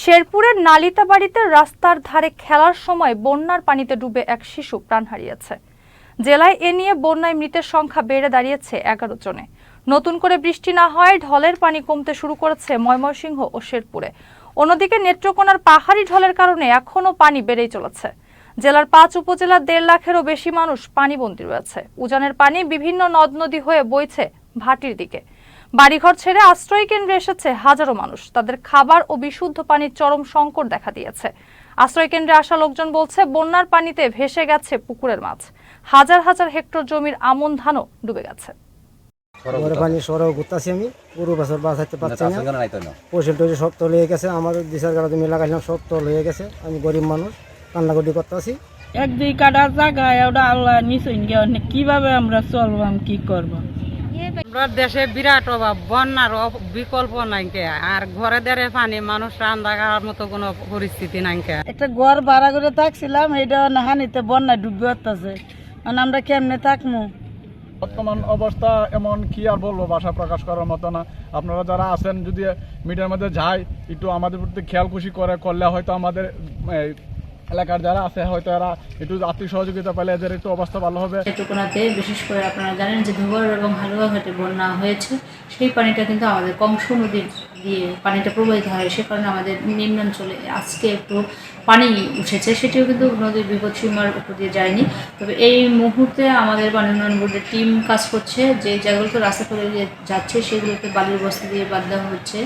শেরপুরের নালিতাবাড়িতে রাস্তার ধারে খেলার সময় বন্যার পানিতে ডুবে এক শিশু প্রাণ হারিয়েছে। জেলায় এ নিয়ে বন্যায় মৃতের সংখ্যা বেড়ে দাঁড়িয়েছে 11 জনে। নতুন করে বৃষ্টি না হওয়ায় ঢলের পানি কমতে শুরু করেছে ময়মনসিংহ ও শেরপুরে। অন্যদিকে নেত্রকোনার পাহাড়ি ঢলের কারণে এখনও পানি বেড়েই চলেছে। জেলার 5 উপজেলার 1.5 লাখেরও বেশি মানুষ পানিবন্দী রয়েছে। উজানের পানি বিভিন্ন নদ নদী হয়ে বইছে ভাটির দিকে। বাড়িঘর ছেড়ে আশ্রয় কেন্দ্রে এসেছে হাজারো মানুষ। তাদের খাবার ও বিশুদ্ধ পানির চরম সংকট দেখা দিয়েছে। আশ্রয় কেন্দ্রে আসা লোকজন বলছে, বন্যার পানিতে ভেসে গেছে পুকুরের মাছ। হাজার হাজার হেক্টর জমির আমন ধানও ডুবে গেছে। পানি সরাও ঘুরতেছি আমি পুরো বছর বাঁচাতে পারছি না। পয়সা টয়সা সব তল হয়ে গেছে। আমার বিচার করা জমি লাগাইলাম, সব তল হয়ে গেছে। আমি গরিব মানুষ, কান্নাকাটি করতেছি। 1-2 কাঠা জায়গায় ওটা আল্লাহ নিচই কিভাবে আমরা চলবাম, কি করব? আমরা দেশে বিরাট অভাব, বন্যার বিকল্প নাই কে, আর ঘরে দেড়ে পানি, মানুষ রান্না করার মতো কোনো পরিস্থিতি নাই কে। একটা ঘর ভাড়া করে থাকছিলাম, এটা হানিতে বন্যায় ডুবে আসতেছে। আমরা কেমনে থাকবো? বর্তমান অবস্থা এমন, কি আর বলবো, ভাষা প্রকাশ করার মতো না। আপনারা যারা আছেন, যদি মিডিয়ার মধ্যে যায়, একটু আমাদের প্রতি খেয়াল খুশি করলে হয়তো আমাদের এলাকার যারা আছে হয়তো এরা একটু আর্থিক সহযোগিতা পেলে এদের একটু অবস্থা ভালো হবে। নেত্রকোনাতে বিশেষ করে আপনারা জানেন যে ধোবর এবং হালুয়াঘাটে বন্যা হয়েছে। সেই পানিটা কিন্তু আমাদের কংস নদীর দিয়ে পানিটা প্রবাহিত হয়, সে কারণে আমাদের নিম্নাঞ্চলে আজকে একটু পানি উঠেছে, সেটিও কিন্তু নদীর বিপদসীমার উপর দিয়ে যায়নি। তবে এই মুহূর্তে আমাদের পানি উন্নয়ন বোর্ডের টিম কাজ করছে, যে জায়গাগুলোতে রাস্তা করে যাচ্ছে সেগুলোতে বালির বস্তা দিয়ে বাঁধ দেওয়া হচ্ছে।